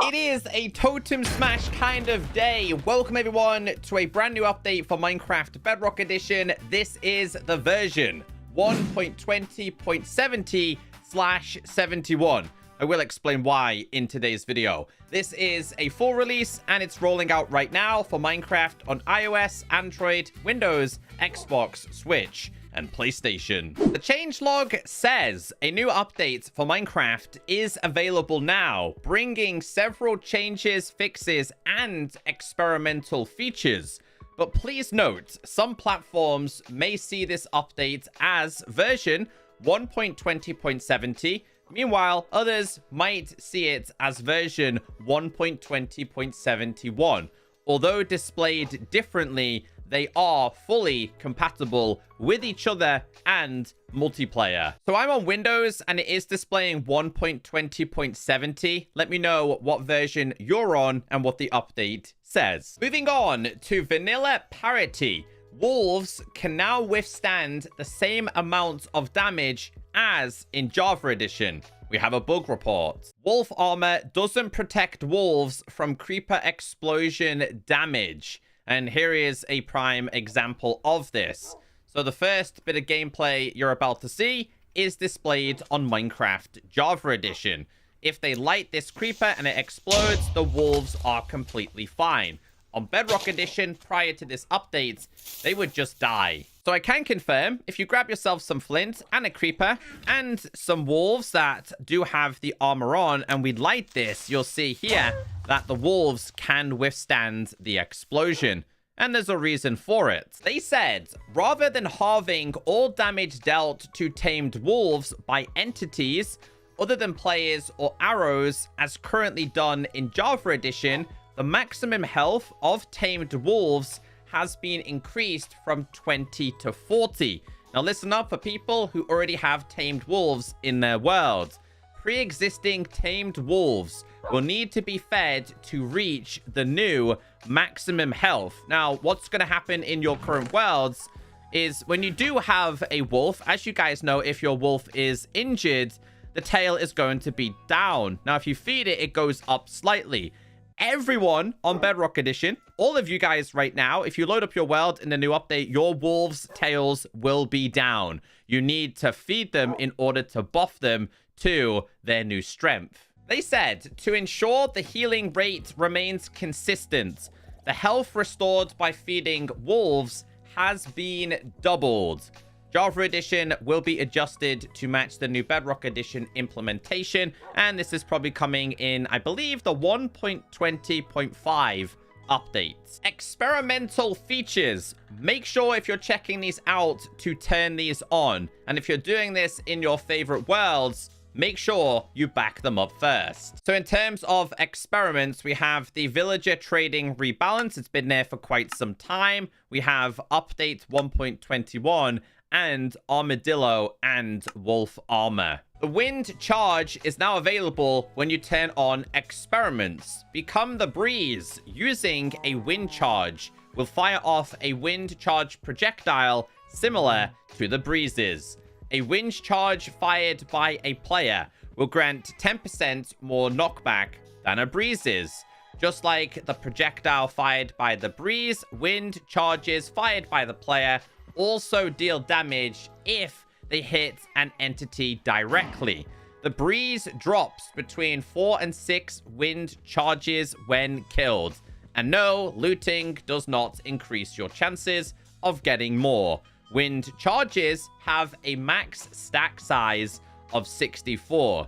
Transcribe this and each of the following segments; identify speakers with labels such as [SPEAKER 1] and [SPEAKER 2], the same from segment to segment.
[SPEAKER 1] It is a totem smash kind of day. Welcome everyone to a brand new update for Minecraft Bedrock Edition. This is the version 1.20.70/71. I will explain why in today's video. This is a full release and it's rolling out right now for Minecraft on iOS, Android, Windows, Xbox, Switch, and PlayStation. The changelog says a new update for Minecraft is available now, bringing several changes, fixes, and experimental features. But please note, some platforms may see this update as version 1.20.70. Meanwhile, others might see it as version 1.20.71. Although displayed differently, they are fully compatible with each other and multiplayer. So I'm on Windows and it is displaying 1.20.70. Let me know what version you're on and what the update says. Moving on to vanilla parity. Wolves can now withstand the same amount of damage as in Java Edition. We have a bug report. Wolf armor doesn't protect wolves from creeper explosion damage. And here is a prime example of this. So the first bit of gameplay you're about to see is displayed on Minecraft Java Edition. If they light this creeper and it explodes, the wolves are completely fine. On Bedrock Edition, prior to this update, they would just die. So I can confirm, if you grab yourself some flint and a creeper and some wolves that do have the armor on, and we light this, you'll see here that the wolves can withstand the explosion. And there's a reason for it. They said, rather than halving all damage dealt to tamed wolves by entities other than players or arrows, as currently done in Java Edition, the maximum health of tamed wolves has been increased from 20 to 40. Now listen up for people who already have tamed wolves in their world. Pre-existing tamed wolves will need to be fed to reach the new maximum health. Now, what's going to happen in your current worlds is when you do have a wolf, as you guys know, if your wolf is injured, the tail is going to be down. Now, if you feed it, it goes up slightly. Everyone on Bedrock Edition, all of you guys right now, if you load up your world in the new update, your wolves' tails will be down. You need to feed them in order to buff them to their new strength. They said, to ensure the healing rate remains consistent, the health restored by feeding wolves has been doubled. Java Edition will be adjusted to match the new Bedrock Edition implementation, and this is probably coming in, I believe, the 1.20.5 updates. Experimental features. Make sure if you're checking these out to turn these on, and if you're doing this in your favorite worlds, make sure you back them up first. So in terms of experiments, we have the villager trading rebalance. It's been there for quite some time. We have update 1.21 and armadillo and wolf armor. The wind charge is now available when you turn on experiments. Become the breeze. Using a wind charge will fire off a wind charge projectile similar to the breezes. A wind charge fired by a player will grant 10% more knockback than a breezes. Just like the projectile fired by the breeze, wind charges fired by the player also deal damage if they hit an entity directly. The breeze drops between 4 and 6 wind charges when killed. And no, looting does not increase your chances of getting more. Wind charges have a max stack size of 64.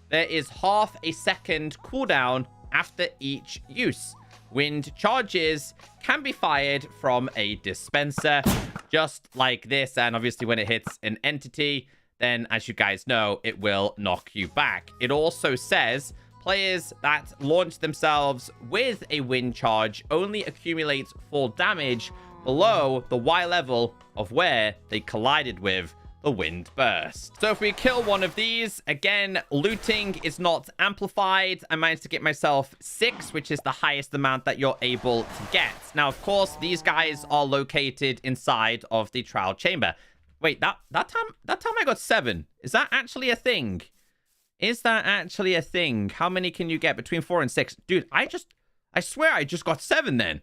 [SPEAKER 1] There is half a second cooldown after each use. Wind charges can be fired from a dispenser, just like this. And obviously when it hits an entity, then as you guys know, it will knock you back. It also says players that launch themselves with a wind charge only accumulate full damage below the Y level of where they collided with the wind burst. So if we kill one of these, again, looting is not amplified. I managed to get myself 6, which is the highest amount that you're able to get. Now, of course, these guys are located inside of the trial chamber. Wait, that time I got 7. Is that actually a thing? Is that actually a thing? How many can you get? Between 4 and 6? Dude, I swear I just got 7 then.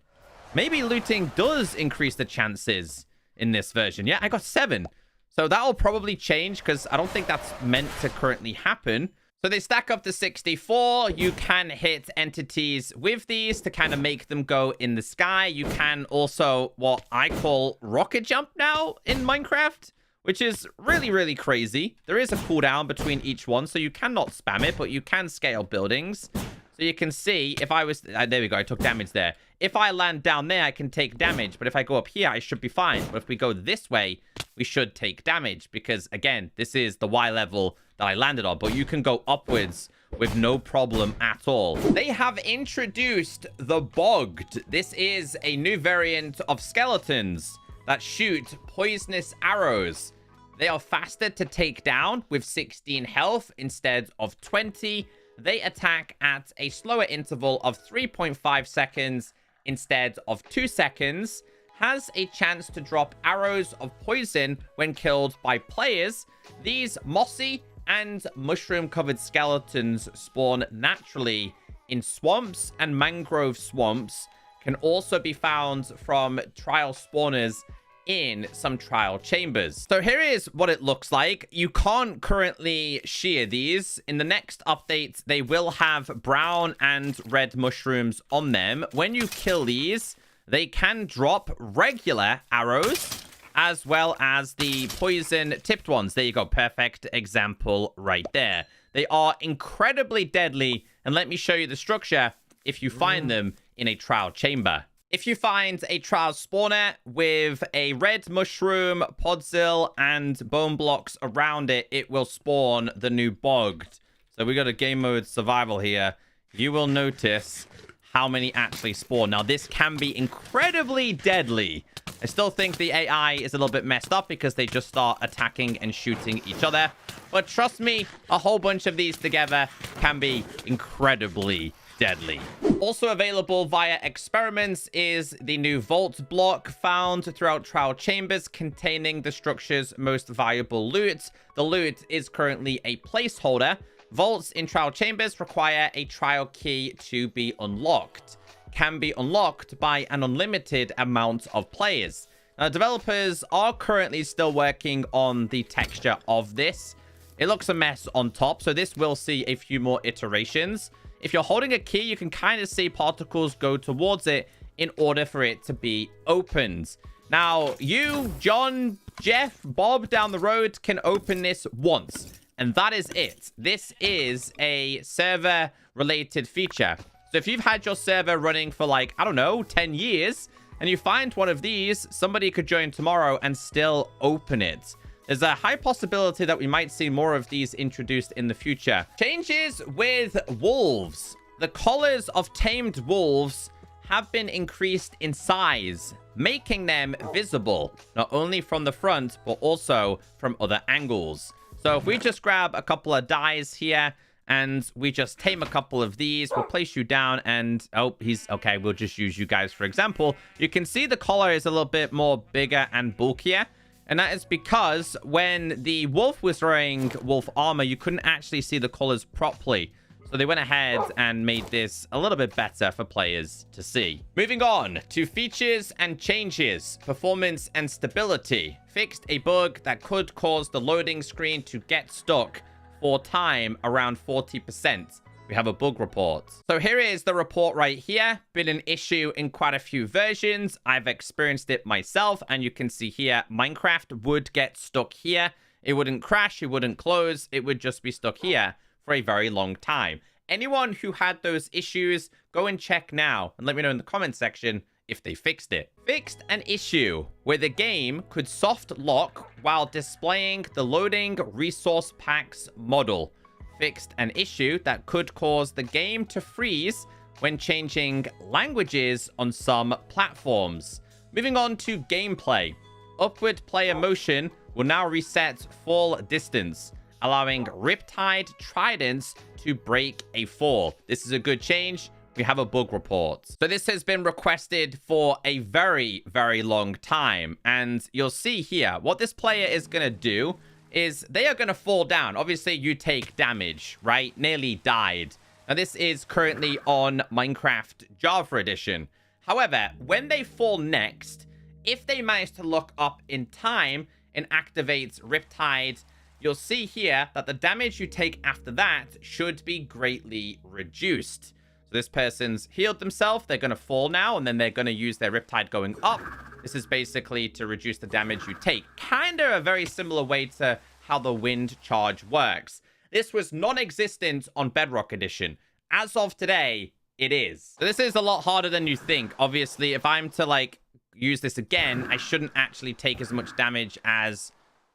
[SPEAKER 1] Maybe looting does increase the chances in this version. Yeah, I got 7. So that'll probably change because I don't think that's meant to currently happen. So they stack up to 64. You can hit entities with these to kind of make them go in the sky. You can also what I call rocket jump now in Minecraft, which is really, really crazy. There is a cooldown between each one, so you cannot spam it, but you can scale buildings. So you can see if I was... there we go. I took damage there. If I land down there, I can take damage. But if I go up here, I should be fine. But if we go this way, we should take damage. Because, again, this is the Y level that I landed on. But you can go upwards with no problem at all. They have introduced the Bogged. This is a new variant of skeletons that shoot poisonous arrows. They are faster to take down with 16 health instead of 20. They attack at a slower interval of 3.5 seconds instead of 2 seconds. Has a chance to drop arrows of poison when killed by players. These mossy and mushroom-covered skeletons spawn naturally in swamps and mangrove swamps. Can also be found from trial spawners in some trial chambers. So here is what it looks like. You can't currently shear these. In the next update, they will have brown and red mushrooms on them. When you kill these, they can drop regular arrows as well as the poison tipped ones. There you go. Perfect example right there. They are incredibly deadly. And let me show you the structure if you find them in a trial chamber. If you find a trial spawner with a red mushroom, podzil, and bone blocks around it, it will spawn the new Bogged. So we got a game mode survival here. You will notice how many actually spawn. Now, this can be incredibly deadly. I still think the AI is a little bit messed up because they just start attacking and shooting each other. But trust me, a whole bunch of these together can be incredibly deadly. Also available via experiments is the new vault block found throughout trial chambers containing the structure's most valuable loot. The loot is currently a placeholder. Vaults in trial chambers require a trial key to be unlocked. Can be unlocked by an unlimited amount of players. Now, developers are currently still working on the texture of this. It looks a mess on top, so this will see a few more iterations. If you're holding a key, you can kind of see particles go towards it in order for it to be opened. Now, you, John, Jeff, Bob down the road can open this once. And that is it. This is a server-related feature. So if you've had your server running for like, I don't know, 10 years, and you find one of these, somebody could join tomorrow and still open it. There's a high possibility that we might see more of these introduced in the future. Changes with wolves. The collars of tamed wolves have been increased in size, making them visible, not only from the front, but also from other angles. So if we just grab a couple of dies here, and we just tame a couple of these, we'll place you down, and oh, he's okay. We'll just use you guys for example. You can see the collar is a little bit more bigger and bulkier. And that is because when the wolf was wearing wolf armor, you couldn't actually see the colors properly. So they went ahead and made this a little bit better for players to see. Moving on to features and changes, performance and stability. Fixed a bug that could cause the loading screen to get stuck for time around 40%. We have a bug report. So here is the report right here. Been an issue in quite a few versions. I've experienced it myself, and you can see here, Minecraft would get stuck here. It wouldn't crash, it wouldn't close, it would just be stuck here for a very long time. Anyone who had those issues, go and check now and let me know in the comment section if they fixed it. Fixed an issue where the game could soft lock while displaying the loading resource packs model. Fixed an issue that could cause the game to freeze when changing languages on some platforms. Moving on to gameplay. Upward player motion will now reset fall distance, allowing Riptide Tridents to break a fall. This is a good change. We have a bug report. So this has been requested for a very, very long time. And you'll see here, what this player is going to do is they are going to fall down. Obviously, you take damage, right? Nearly died. Now, this is currently on Minecraft Java Edition. However, when they fall next, if they manage to look up in time and activate Riptide, you'll see here that the damage you take after that should be greatly reduced. So this person's healed themselves. They're going to fall now, and then they're going to use their Riptide going up. This is basically to reduce the damage you take. Kind of a very similar way to how the wind charge works. This was non-existent on Bedrock Edition. As of today, it is. So this is a lot harder than you think. Obviously, if I'm to, like, use this again, I shouldn't actually take as much damage as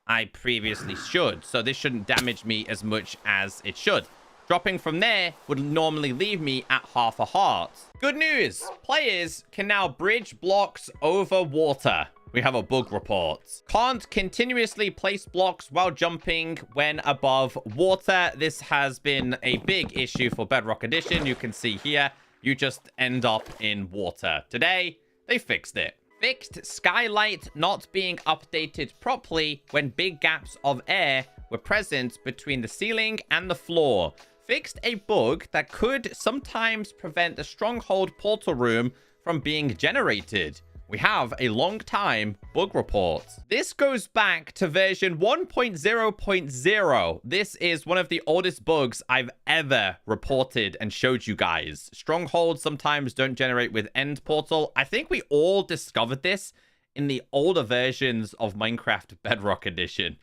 [SPEAKER 1] I previously should. So this shouldn't damage me as much as it should. Dropping from there would normally leave me at half a heart. Good news! Players can now bridge blocks over water. We have a bug report. Can't continuously place blocks while jumping when above water. This has been a big issue for Bedrock Edition. You can see here, you just end up in water. Today, they fixed it. Fixed skylight not being updated properly when big gaps of air were present between the ceiling and the floor. Fixed a bug that could sometimes prevent the stronghold portal room from being generated. We have a long time bug report. This goes back to version 1.0.0. This is one of the oldest bugs I've ever reported and showed you guys. Strongholds sometimes don't generate with end portal. I think we all discovered this in the older versions of Minecraft Bedrock Edition.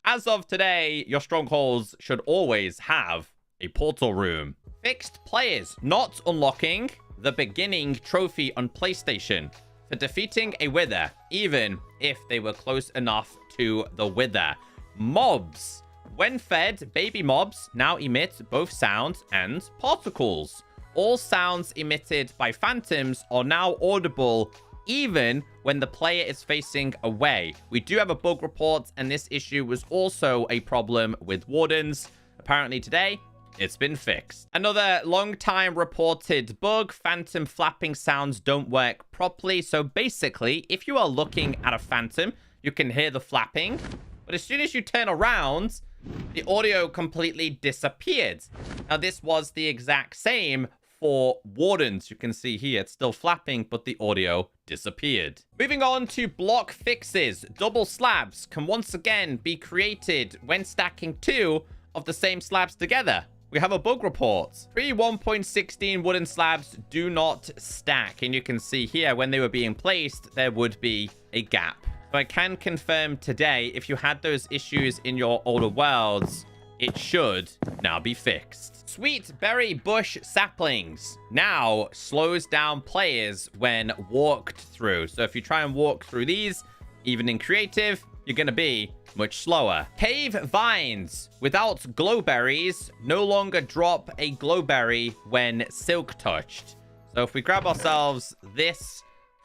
[SPEAKER 1] As of today, your strongholds should always have a portal room. Fixed players not unlocking the beginning trophy on PlayStation for defeating a wither, even if they were close enough to the wither. Mobs. When fed, baby mobs now emit both sound and particles. All sounds emitted by phantoms are now audible even when the player is facing away. We do have a bug report, and this issue was also a problem with wardens. Apparently today, it's been fixed. Another long time reported bug, phantom flapping sounds don't work properly. So basically, if you are looking at a phantom, you can hear the flapping. But as soon as you turn around, the audio completely disappeared. Now, this was the exact same for wardens. You can see here, it's still flapping, but the audio disappeared. Moving on to block fixes. Double slabs can once again be created when stacking two of the same slabs together. We have a bug report. Pre 1.16 wooden slabs do not stack. And you can see here, when they were being placed, there would be a gap. So I can confirm today, if you had those issues in your older worlds, it should now be fixed. Sweet berry bush saplings now slows down players when walked through. So if you try and walk through these, even in creative, you're going to be much slower. Cave vines without glowberries no longer drop a glowberry when silk touched. So if we grab ourselves this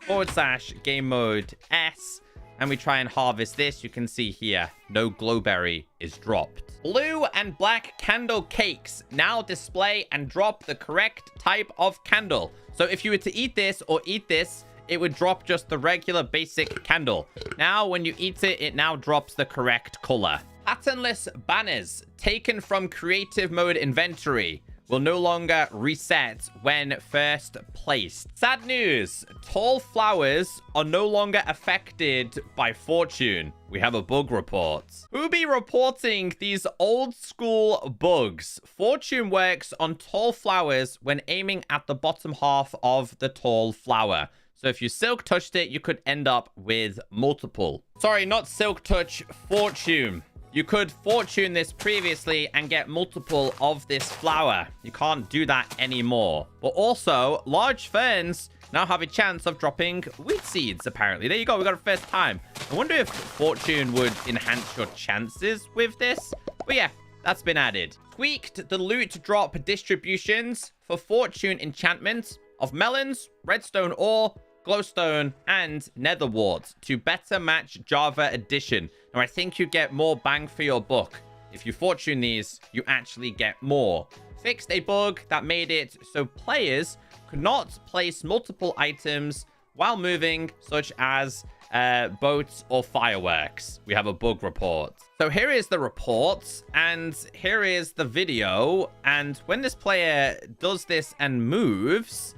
[SPEAKER 1] / game mode S and we try and harvest this, you can see here, no glowberry is dropped. Blue and black candle cakes now display and drop the correct type of candle. So if you were to eat this or eat this, it would drop just the regular basic candle. Now, when you eat it, it now drops the correct color. Patternless banners taken from creative mode inventory will no longer reset when first placed. Sad news, tall flowers are no longer affected by fortune. We have a bug report. Who be reporting these old school bugs? Fortune works on tall flowers when aiming at the bottom half of the tall flower. So if you silk touched it, you could end up with multiple. Sorry, not silk touch, fortune. You could fortune this previously and get multiple of this flower. You can't do that anymore. But also, large ferns now have a chance of dropping wheat seeds, apparently. There you go, we got it first time. I wonder if fortune would enhance your chances with this. But yeah, that's been added. Tweaked the loot drop distributions for fortune enchantments of melons, redstone ore, glowstone, and nether wart to better match Java Edition. Now, I think you get more bang for your buck. If you fortune these, you actually get more. Fixed a bug that made it so players could not place multiple items while moving, such as boats, or fireworks. We have a bug report. So here is the report, and here is the video. And when this player does this and moves,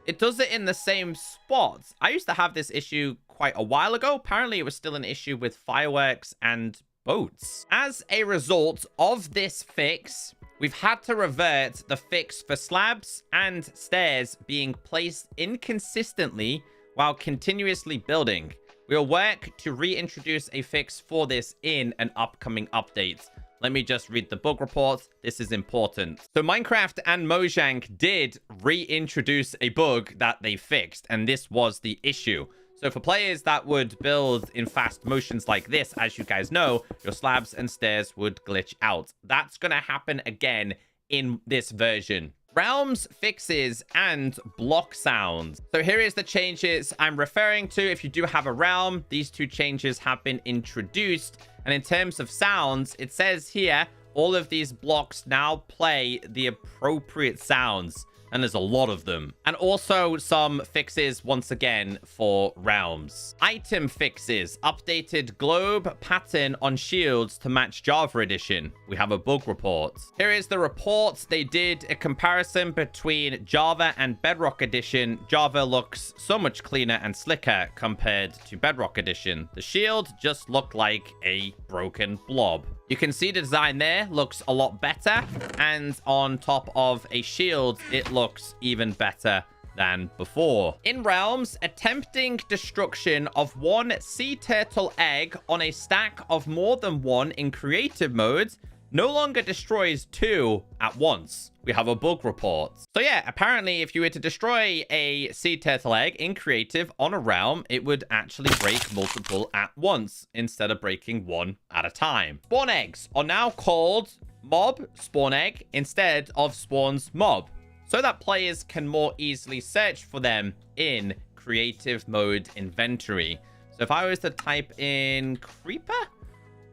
[SPEAKER 1] it does it in the same spot. I used to have this issue quite a while ago. Apparently, it was still an issue with fireworks and boats. As a result of this fix, we've had to revert the fix for slabs and stairs being placed inconsistently while continuously building. We'll work to reintroduce a fix for this in an upcoming update. Let me just read the bug report. This is important. So Minecraft and Mojang did reintroduce a bug that they fixed, and this was the issue. So for players that would build in fast motions like this, as you guys know, your slabs and stairs would glitch out. That's going to happen again in this version. Realms, fixes, and block sounds. So here is the changes I'm referring to. If you do have a realm, these two changes have been introduced. And in terms of sounds, it says here, all of these blocks now play the appropriate sounds. And there's a lot of them. And also some fixes, once again, for realms. Item fixes. Updated globe pattern on shields to match Java Edition. We have a bug report. Here is the report. They did a comparison between Java and Bedrock Edition. Java looks so much cleaner and slicker compared to Bedrock Edition. The shield just looked like a broken blob. You can see the design there looks a lot better. And on top of a shield, it looks even better than before. In Realms, attempting destruction of one sea turtle egg on a stack of more than one in creative mode no longer destroys two at once. We have a bug report. So yeah, apparently if you were to destroy a sea turtle egg in creative on a realm, it would actually break multiple at once instead of breaking one at a time. Spawn eggs are now called mob spawn egg instead of spawns mob, so that players can more easily search for them in creative mode inventory. So if I was to type in creeper,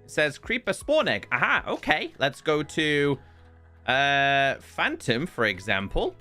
[SPEAKER 1] it says creeper spawn egg. Aha, okay. Let's go to Phantom, for example.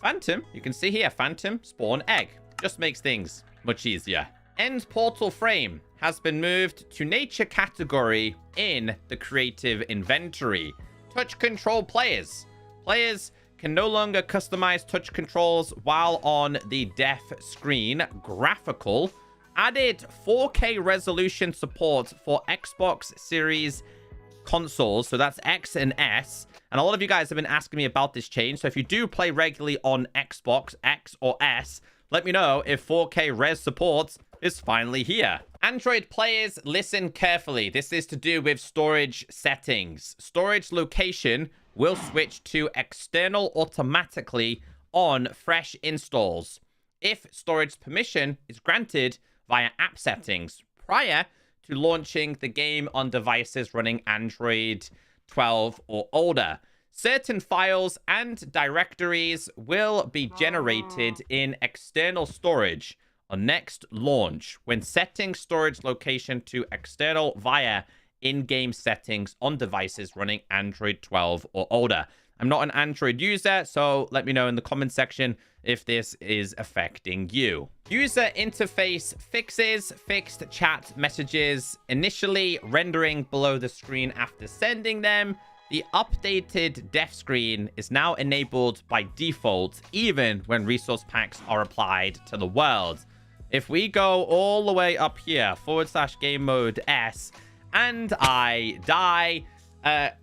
[SPEAKER 1] Phantom, you can see here, Phantom spawn egg. Just makes things much easier. End portal frame has been moved to nature category in the creative inventory. Touch control players. Players can no longer customize touch controls while on the deaf screen. Graphical. Added 4K resolution support for Xbox Series consoles. So that's X and S. And a lot of you guys have been asking me about this change. So if you do play regularly on Xbox X or S, let me know if 4K res support is finally here. Android players, listen carefully. This is to do with storage settings. Storage location will switch to external automatically on fresh installs if storage permission is granted via app settings prior to launching the game on devices running Android 12 or older. Certain files and directories will be generated in external storage on next launch when setting storage location to external via in-game settings on devices running Android 12 or older. I'm not an Android user, so let me know in the comment section if this is affecting you. User interface fixes, fixed chat messages initially rendering below the screen after sending them. The updated deaf screen is now enabled by default, even when resource packs are applied to the world. If we go all the way up here, /game mode S, and I die,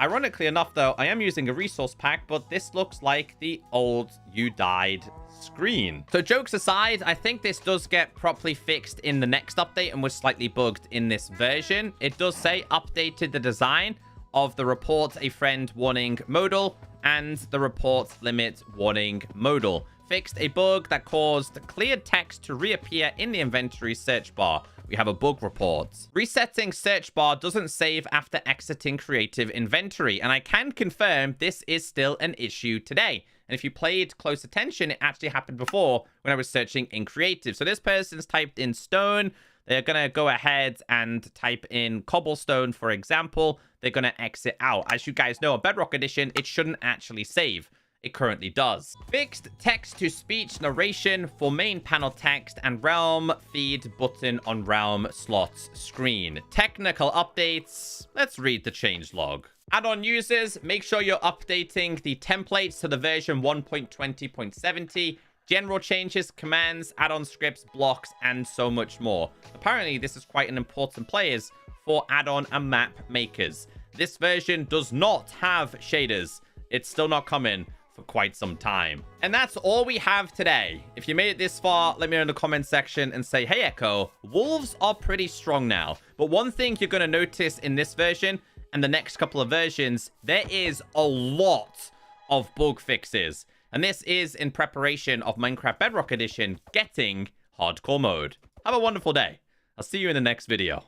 [SPEAKER 1] ironically enough, though, I am using a resource pack, but this looks like the old you died screen. So jokes aside, I think this does get properly fixed in the next update and was slightly bugged in this version. It does say updated the design of the report a friend warning modal and the report limit warning modal. Fixed a bug that caused cleared text to reappear in the inventory search bar. We have a bug report. Resetting search bar doesn't save after exiting creative inventory, and I can confirm this is still an issue today. And if you paid close attention, it actually happened before when I was searching in creative. So this person's typed in stone. They're going to go ahead and type in cobblestone, for example. They're going to exit out. As you guys know, on Bedrock Edition, it shouldn't actually save. it currently does. Fixed text-to-speech narration for main panel text and realm feed button on realm slots screen. Technical updates. Let's read the changelog. Add-on users, make sure you're updating the templates to the version 1.20.70. General changes, commands, add-on scripts, blocks, and so much more. Apparently, this is quite an important place for add-on and map makers. This version does not have shaders. It's still not coming for quite some time. And that's all we have today. If you made it this far, let me know in the comment section and say, hey, Echo, wolves are pretty strong now. But one thing you're going to notice in this version and the next couple of versions, there is a lot of bug fixes. And this is in preparation of Minecraft Bedrock Edition getting hardcore mode. Have a wonderful day. I'll see you in the next video.